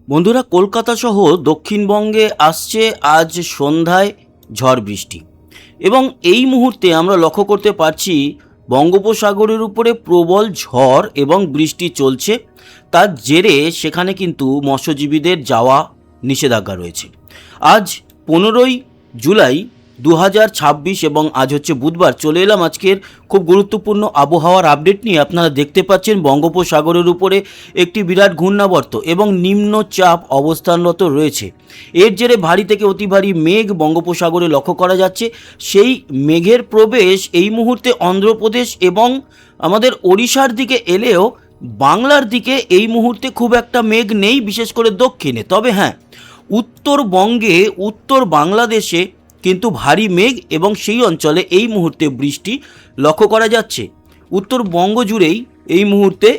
বন্ধুরা, কলকাতা সহ দক্ষিণবঙ্গে আসছে আজ সন্ধ্যায় ঝড় বৃষ্টি এবং এই মুহূর্তে আমরা লক্ষ্য করতে পারছি বঙ্গোপসাগরের উপরে প্রবল ঝড় এবং বৃষ্টি চলছে। তার জেরে সেখানে কিন্তু মৎস্যজীবীদের যাওয়া নিষেধাজ্ঞা রয়েছে। আজ 15ই জুলাই 2026 এবং আজ হচ্ছে বুধবার। চলে এলাম আজকের খুব গুরুত্বপূর্ণ আবহাওয়ার আপডেট নিয়ে। আপনারা দেখতে পাচ্ছেন বঙ্গোপসাগরের উপরে একটি বিরাট ঘূর্ণাবর্ত এবং নিম্নচাপ অবস্থানরত রয়েছে। এর জেরে ভারী থেকে অতি ভারী মেঘ বঙ্গোপসাগরে লক্ষ্য করা যাচ্ছে। সেই মেঘের প্রবেশ এই মুহূর্তে অন্ধ্রপ্রদেশ এবং আমাদের ওড়িশার দিকে এলেও বাংলার দিকে এই মুহূর্তে খুব একটা মেঘ নেই, বিশেষ করে দক্ষিণে। তবে হ্যাঁ, উত্তরবঙ্গে, উত্তর বাংলাদেশে কিন্তু ভারী মেঘ এবং সেই অঞ্চলে এই মুহূর্তে বৃষ্টি লক্ষ্য করা যাচ্ছে। উত্তরবঙ্গ জুড়েই এই মুহূর্তে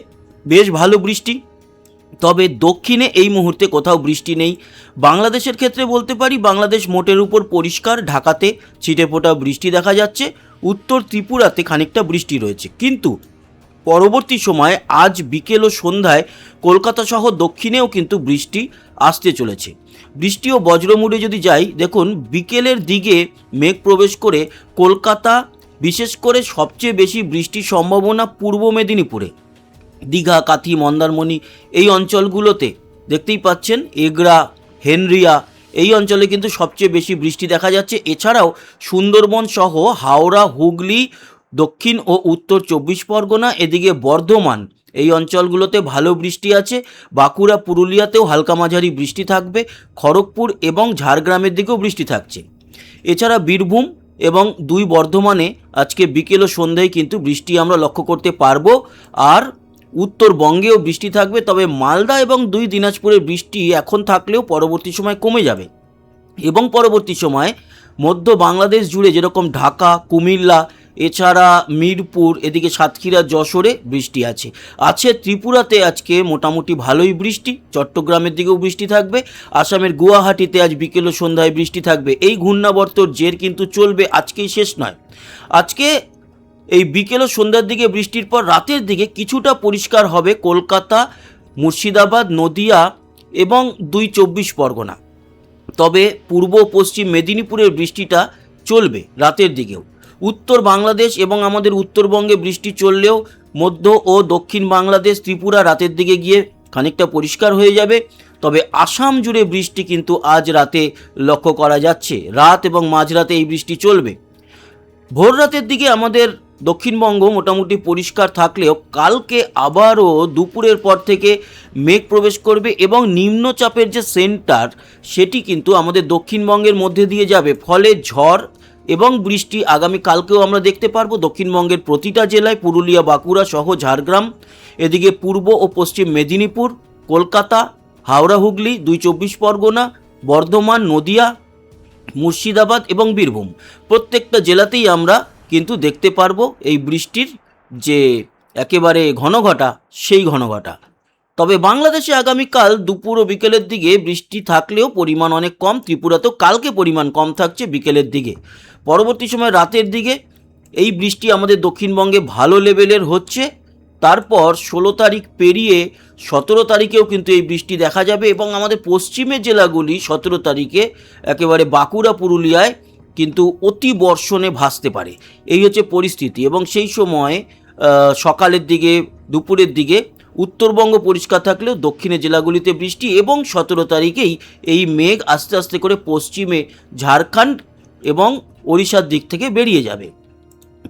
বেশ ভালো বৃষ্টি, তবে দক্ষিণে এই মুহূর্তে কোথাও বৃষ্টি নেই। বাংলাদেশের ক্ষেত্রে বলতে পারি বাংলাদেশ মোটের উপর পরিষ্কার। ঢাকাতে ছিটেফোঁটা বৃষ্টি দেখা যাচ্ছে, উত্তর ত্রিপুরাতে খানিকটা বৃষ্টি রয়েছে। কিন্তু পরবর্তী সময়ে আজ বিকেল ও সন্ধ্যায় কলকাতা সহ দক্ষিণেও কিন্তু বৃষ্টি আসতে চলেছে। বৃষ্টি ও বজ্রমুড়ে যদি যাই, দেখুন বিকেলের দিকে মেঘ প্রবেশ করে কলকাতা, বিশেষ করে সবচেয়ে বেশি বৃষ্টির সম্ভাবনা পূর্ব মেদিনীপুরে, দীঘা, কাথি, মন্দারমণি এই অঞ্চলগুলোতে দেখতেই পাচ্ছেন। এগরা, হেনরিয়া এই অঞ্চলে কিন্তু সবচেয়ে বেশি বৃষ্টি দেখা যাচ্ছে। এছাড়াও সুন্দরবন সহ হাওড়া, হুগলি, দক্ষিণ ও উত্তর 24 পরগনা, এদিকে বর্ধমান এই অঞ্চলগুলোতে ভালো বৃষ্টি আছে। বাঁকুড়া, পুরুলিয়াতেও হালকা মাঝারি বৃষ্টি থাকবে। খড়গপুর এবং ঝাড়গ্রামের দিকেও বৃষ্টি থাকছে। এছাড়া বীরভূম এবং বর্ধমানে আজকে বিকেল ও সন্ধ্যায় কিন্তু বৃষ্টি আমরা লক্ষ্য করতে পারবো। আর উত্তরবঙ্গেও বৃষ্টি থাকবে, তবে মালদা এবং দিনাজপুরের বৃষ্টি এখন থাকলেও পরবর্তী সময় কমে যাবে। এবং পরবর্তী সময়ে মধ্য বাংলাদেশ জুড়ে যেরকম ঢাকা, কুমিল্লা, এছাড়া মিরপুর, এদিকে সাতক্ষীরা, যশোরে বৃষ্টি আছে। ত্রিপুরাতে আজকে মোটামুটি ভালোই বৃষ্টি। চট্টগ্রামের দিকেও বৃষ্টি থাকবে। আসামের গুয়াহাটিতে আজ বিকেল ও সন্ধ্যায় বৃষ্টি থাকবে। এই ঘূর্ণাবর্তর জের কিন্তু চলবে, আজকেই শেষ নয়। আজকে এই বিকেল ও সন্ধ্যার দিকে বৃষ্টির পর রাতের দিকে কিছুটা পরিষ্কার হবে কলকাতা, মুর্শিদাবাদ, নদিয়া এবং 24 পরগনা। তবে পূর্ব পশ্চিম মেদিনীপুরের বৃষ্টিটা চলবে রাতের দিকেও। উত্তর বাংলাদেশ এবং আমাদের উত্তরবঙ্গে বৃষ্টি চললেও মধ্য ও দক্ষিণ বাংলাদেশ, ত্রিপুরা রাতের দিকে গিয়ে খানিকটা পরিষ্কার হয়ে যাবে। তবে আসাম জুড়ে বৃষ্টি কিন্তু আজ রাতে লক্ষ্য করা যাচ্ছে। রাত এবং মাঝরাতে এই বৃষ্টি চলবে। ভোর রাতের দিকে আমাদের দক্ষিণবঙ্গ মোটামুটি পরিষ্কার থাকলেও কালকে আবারও দুপুরের পর থেকে মেঘ প্রবেশ করবে এবং নিম্নচাপের যে সেন্টার সেটি কিন্তু আমাদের দক্ষিণবঙ্গের মধ্যে দিয়ে যাবে। ফলে ঝড় এবং বৃষ্টি আগামী কালকেও আমরা দেখতে পারবো দক্ষিণবঙ্গের প্রতিটা জেলায়, পুরুলিয়া, বাঁকুড়া সহ ঝাড়গ্রাম, এদিকে পূর্ব ও পশ্চিম মেদিনীপুর, কলকাতা, হাওড়া, হুগলি, 24 পরগনা, বর্ধমান, নদিয়া, মুর্শিদাবাদ এবং বীরভূম প্রত্যেকটা জেলাতেই আমরা কিন্তু দেখতে পারবো এই বৃষ্টির যে একেবারে ঘনঘটা, সেই ঘনঘটা। তবে বাংলাদেশে আগামীকাল দুপুর ও বিকেলের দিকে বৃষ্টি থাকলেও পরিমাণ অনেক কম। ত্রিপুরাতেও কালকে পরিমাণ কম থাকছে বিকেলের দিকে। পরবর্তী সময় রাতের দিকে এই বৃষ্টি আমাদের দক্ষিণবঙ্গে ভালো লেভেলের হচ্ছে। তারপর 16 তারিখ পেরিয়ে 17 তারিখেও কিন্তু এই বৃষ্টি দেখা যাবে এবং আমাদের পশ্চিমের জেলাগুলি 17 তারিখে একেবারে বাঁকুড়া, পুরুলিয়ায় কিন্তু অতি বর্ষণে ভাসতে পারে। এই হচ্ছে পরিস্থিতি। এবং সেই সময় সকালের দিকে, দুপুরের দিকে উত্তরবঙ্গ পরিষ্কার থাকলেও দক্ষিণের জেলাগুলিতে বৃষ্টি এবং 17 তারিখেই এই মেঘ আস্তে আস্তে করে পশ্চিমে ঝাড়খণ্ড এবং ওড়িশার দিক থেকে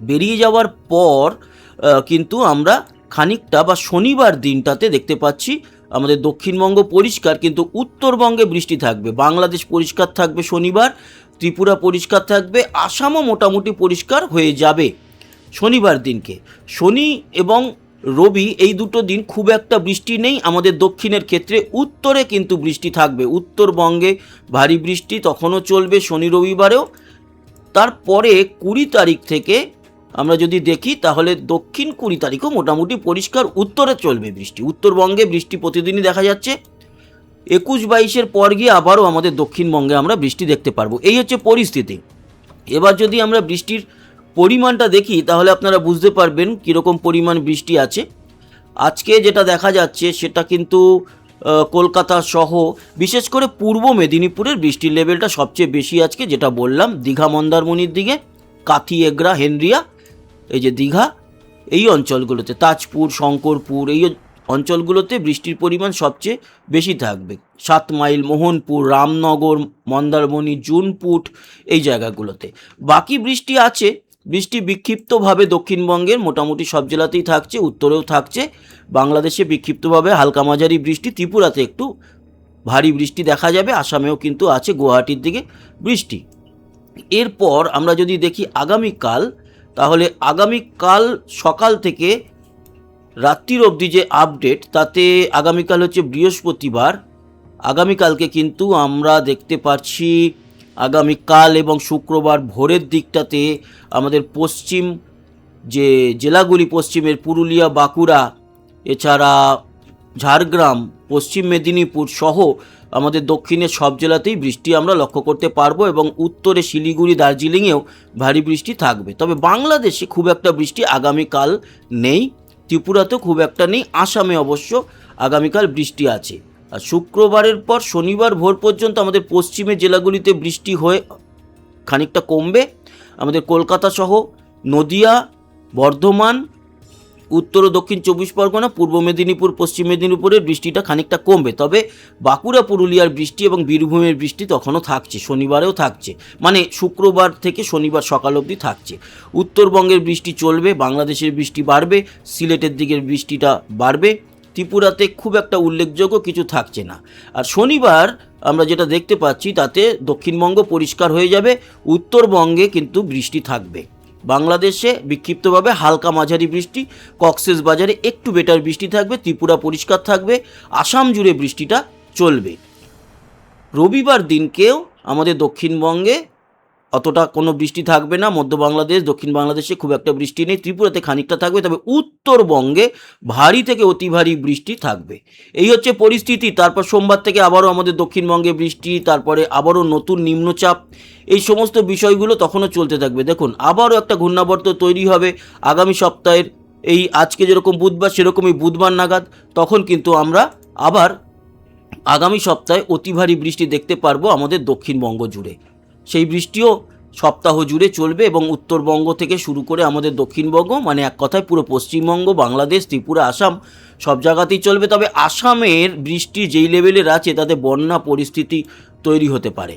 বেরিয়ে যাওয়ার পর কিন্তু আমরা খানিকটা বা শনিবার দিনটাতে দেখতে পাচ্ছি আমাদের দক্ষিণবঙ্গ পরিষ্কার, কিন্তু উত্তরবঙ্গে বৃষ্টি থাকবে। বাংলাদেশ পরিষ্কার থাকবে শনিবার, ত্রিপুরা পরিষ্কার থাকবে, আসামও মোটামুটি পরিষ্কার হয়ে যাবে শনিবার দিনকে। শনি এবং রবি এই দুটো দিন খুব একটা বৃষ্টি নেই আমাদের দক্ষিণের ক্ষেত্রে। উত্তরে কিন্তু বৃষ্টি থাকবে। উত্তরবঙ্গে ভারী বৃষ্টি তখনও চলবে শনি রবিবারেও। তারপরে 20 তারিখ থেকে আমরা যদি দেখি তাহলে দক্ষিণ 20 তারিখও মোটামুটি পরিষ্কার। উত্তরে চলবে বৃষ্টি। উত্তরবঙ্গে বৃষ্টি প্রতিদিনই দেখা যাচ্ছে। 21-22-এর পর গিয়ে আবারও আমাদের দক্ষিণবঙ্গে আমরা বৃষ্টি দেখতে পারবো। এই হচ্ছে পরিস্থিতি। এবার যদি আমরা বৃষ্টির পরিমাণটা দেখি তাহলে আপনারা বুঝতে পারবেন কীরকম পরিমাণ বৃষ্টি আছে। আজকে যেটা দেখা যাচ্ছে সেটা কিন্তু কলকাতা সহ বিশেষ করে পূর্ব মেদিনীপুরের বৃষ্টির লেভেলটা সবচেয়ে বেশি আজকে, যেটা বললাম দীঘা মন্দারমণির দিকে, কাথি এগরা হেনরিয়া, এই যে দীঘা, এই অঞ্চলগুলোতে তাজপুর শঙ্করপুর এই অঞ্চলগুলোতে বৃষ্টির পরিমাণ সবচেয়ে বেশি থাকবে। 7 মাইল, মোহনপুর, রামনগর, মন্দারমণি, জুনপুট এই জায়গাগুলোতে। বাকি বৃষ্টি আছে, বৃষ্টি বিক্ষিপ্তভাবে দক্ষিণবঙ্গের মোটামুটি সব জেলাতেই থাকছে, উত্তরেও থাকছে। বাংলাদেশে বিক্ষিপ্তভাবে হালকা মাঝারি বৃষ্টি, ত্রিপুরাতে একটু ভারী বৃষ্টি দেখা যাবে, আসামেও কিন্তু আছে, গুয়াহাটির দিকে বৃষ্টি। এরপর আমরা যদি দেখি আগামীকাল, তাহলে আগামীকাল সকাল থেকে রাত্রির অবধি যে আপডেট, তাতে আগামীকাল হচ্ছে বৃহস্পতিবার, আগামীকালকে কিন্তু আমরা দেখতে পাচ্ছি আগামীকাল এবং শুক্রবার ভোরের দিকটাতে আমাদের পশ্চিম যে জেলাগুলি, পশ্চিমের পুরুলিয়া, বাঁকুড়া, এছাড়া ঝাড়গ্রাম, পশ্চিম মেদিনীপুর সহ আমাদের দক্ষিণের সব জেলাতেই বৃষ্টি আমরা লক্ষ্য করতে পারবো, এবং উত্তরে শিলিগুড়ি, দার্জিলিংয়েও ভারী বৃষ্টি থাকবে। তবে বাংলাদেশে খুব একটা বৃষ্টি আগামীকাল নেই, ত্রিপুরাতেও খুব একটা নেই, আসামে অবশ্য আগামীকাল বৃষ্টি আছে। আর শুক্রবারের পর শনিবার ভোর পর্যন্ত আমাদের পশ্চিমের জেলাগুলিতে বৃষ্টি হয়ে খানিকটা কমবে। আমাদের কলকাতা সহ নদিয়া, বর্ধমান, উত্তর ও দক্ষিণ 24 পরগনা, পূর্ব মেদিনীপুর, পশ্চিম মেদিনীপুরের বৃষ্টিটা খানিকটা কমবে। তবে বাঁকুড়া, পুরুলিয়ার বৃষ্টি এবং বীরভূমের বৃষ্টি তখনও থাকছে, শনিবারেও থাকছে, মানে শুক্রবার থেকে শনিবার সকাল অবধি থাকছে। উত্তরবঙ্গের বৃষ্টি চলবে, বাংলাদেশের বৃষ্টি বাড়বে, সিলেটের দিকের বৃষ্টিটা বাড়বে, ত্রিপুরাতে খুব একটা উল্লেখযোগ্য কিছু থাকছে না। আর শনিবার আমরা যেটা দেখতে পাচ্ছি তাতে দক্ষিণবঙ্গ পরিষ্কার হয়ে যাবে, উত্তরবঙ্গে কিন্তু বৃষ্টি থাকবে। বাংলাদেশে বিক্ষিপ্তভাবে হালকা মাঝারি বৃষ্টি, কক্সেস বাজারে একটু বেটার বৃষ্টি থাকবে, ত্রিপুরা পরিষ্কার থাকবে, আসাম জুড়ে বৃষ্টিটা চলবে। রবিবার দিনকেও আমাদের দক্ষিণবঙ্গে অতটা কোনো বৃষ্টি থাকবে না, মধ্য বাংলাদেশ, দক্ষিণ বাংলাদেশে খুব একটা বৃষ্টি নেই, ত্রিপুরাতে খানিকটা থাকবে, তবে উত্তরবঙ্গে ভারী থেকে অতি ভারী বৃষ্টি থাকবে। এই হচ্ছে পরিস্থিতি। তারপর সোমবার থেকে আবারও আমাদের দক্ষিণবঙ্গে বৃষ্টি, তারপরে আবারও নতুন নিম্নচাপ, এই সমস্ত বিষয়গুলো তখনও চলতে থাকবে। দেখুন আবারও একটা ঘূর্ণাবর্ত তৈরি হবে আগামী সপ্তাহের, এই আজকে যেরকম বুধবার সেরকমই বুধবার নাগাদ, তখন কিন্তু আমরা আবার আগামী সপ্তাহে অতি ভারী বৃষ্টি দেখতে পারবো আমাদের দক্ষিণবঙ্গ জুড়ে। সেই বৃষ্টিও সপ্তাহ জুড়ে চলবে এবং উত্তরবঙ্গ থেকে শুরু করে আমাদের দক্ষিণবঙ্গ, মানে এক কথায় পুরো পশ্চিমবঙ্গ, বাংলাদেশ, ত্রিপুরা, আসাম সব জায়গাতেই চলবে। তবে আসামের বৃষ্টি যেই লেভেলের আছে তাতে বন্যা পরিস্থিতি তৈরি হতে পারে।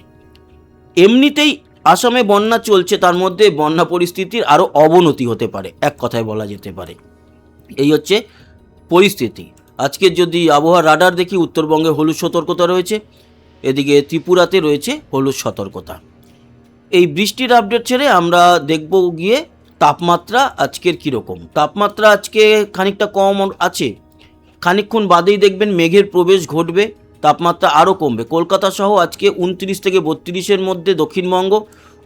এমনিতেই আসামে বন্যা চলছে, তার মধ্যে বন্যা পরিস্থিতির আরও অবনতি হতে পারে, এক কথায় বলা যেতে পারে। এই হচ্ছে পরিস্থিতি। আজকে যদি আবহাওয়া রাডার দেখি, উত্তরবঙ্গে হলুদ সতর্কতা রয়েছে, এদিকে ত্রিপুরাতে রয়েছে হলুদ সতর্কতা। এই বৃষ্টির আপডেট ছেড়ে আমরা দেখব গিয়ে তাপমাত্রা আজকের কীরকম। তাপমাত্রা আজকে খানিকটা কম আছে, খানিকক্ষণ বাদেই দেখবেন মেঘের প্রবেশ ঘটবে, তাপমাত্রা আরও কমবে। কলকাতা সহ আজকে 29 থেকে 32-এর মধ্যে দক্ষিণবঙ্গ,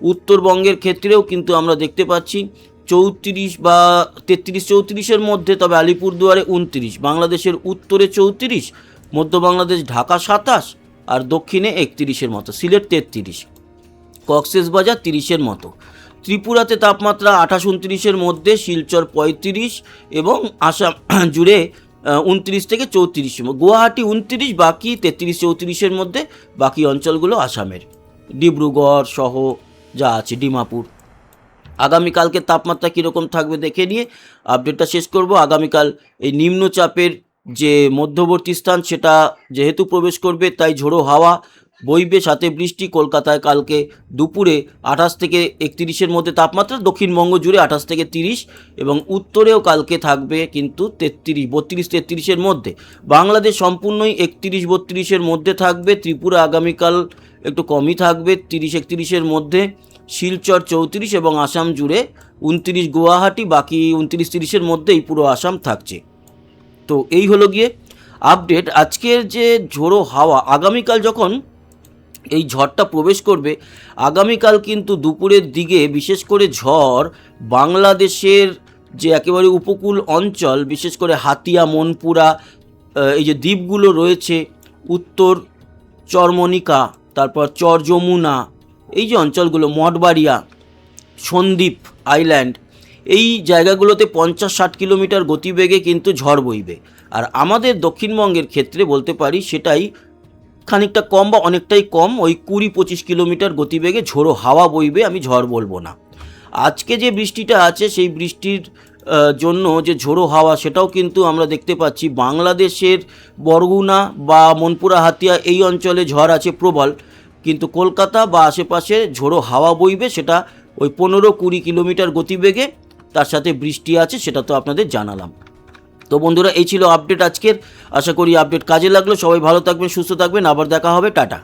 উত্তরবঙ্গের ক্ষেত্রেও কিন্তু আমরা দেখতে পাচ্ছি 34 বা 33-34-এর মধ্যে, তবে আলিপুরদুয়ারে 29, বাংলাদেশের উত্তরে 34, মধ্য বাংলাদেশ ঢাকা 27 আর দক্ষিণে 31-এর মতো, সিলেট 33, কক্সেস বাজার 30-এর মতো। ত্রিপুরাতে তাপমাত্রা 28-29-এর মধ্যে, শিলচর 35 এবং আসাম জুড়ে 29 থেকে 34, গুয়াহাটি 29, বাকি 33-34-এর মধ্যে, বাকি অঞ্চলগুলো আসামের, ডিব্রুগড় সহ যা আছে, ডিমাপুর। আগামীকালকে তাপমাত্রা কীরকম থাকবে দেখে নিয়ে আপডেটটা শেষ করব। আগামীকাল এই নিম্নচাপের যে মধ্যবর্তী স্থান সেটা যেহেতু প্রবেশ করবে, তাই ঝোড়ো হাওয়া বইবে, সাথে বৃষ্টি। কলকাতায় কালকে দুপুরে 28 থেকে 31-এর মধ্যে তাপমাত্রা, দক্ষিণবঙ্গ জুড়ে 28 থেকে 30, এবং উত্তরেও কালকে থাকবে কিন্তু 32-33-এর মধ্যে। বাংলাদেশ সম্পূর্ণই 31-32-এর মধ্যে থাকবে। ত্রিপুরা আগামীকাল একটু কমই থাকবে, 30-31-এর মধ্যে। শিলচর 34 এবং আসাম জুড়ে 29, গুয়াহাটি বাকি 29-30-এর মধ্যেই পুরো আসাম থাকছে। তো এই হলো গিয়ে আপডেট। আজকের যে ঝোড়ো হাওয়া, আগামীকাল যখন এই ঝড়টা প্রবেশ করবে, আগামীকাল কিন্তু দুপুরের দিকে বিশেষ করে ঝড় বাংলাদেশের যে একেবারে উপকূল অঞ্চল, বিশেষ করে হাতিয়া, মনপুরা, এই যে দ্বীপগুলো রয়েছে, উত্তর চরমনিকা, তারপর চর যমুনা, এই যে অঞ্চলগুলো, মঠবাড়িয়া, সন্দ্বীপ আইল্যান্ড, এই জায়গাগুলোতে 50-60 কিলোমিটার গতিবেগে কিন্তু ঝড় বইবে। আর আমাদের দক্ষিণবঙ্গের ক্ষেত্রে বলতে পারি সেটাই খানিকটা কম বা অনেকটাই কম, ওই 20-25 কিলোমিটার গতিবেগে ঝোড়ো হাওয়া বইবে, আমি ঝড় বলবো না। আজকে যে বৃষ্টিটা আছে সেই বৃষ্টির জন্য যে ঝোড়ো হাওয়া সেটাও কিন্তু আমরা দেখতে পাচ্ছি বাংলাদেশের বরগুনা বা মনপুরা হাতিয়া এই অঞ্চলে ঝড় আছে প্রবল, কিন্তু কলকাতা বা আশেপাশে ঝোড়ো হাওয়া বইবে, সেটা ওই 15-20 কিলোমিটার গতিবেগে, তার সাথে বৃষ্টি আছে, সেটা তো আপনাদের জানালাম। তো বন্ধুরা, এই ছিল আপডেট আজকের। আশা করি আপডেট কাজে লাগলো। সবাই ভালো থাকবেন, সুস্থ থাকবেন, আবার দেখা হবে, টাটা।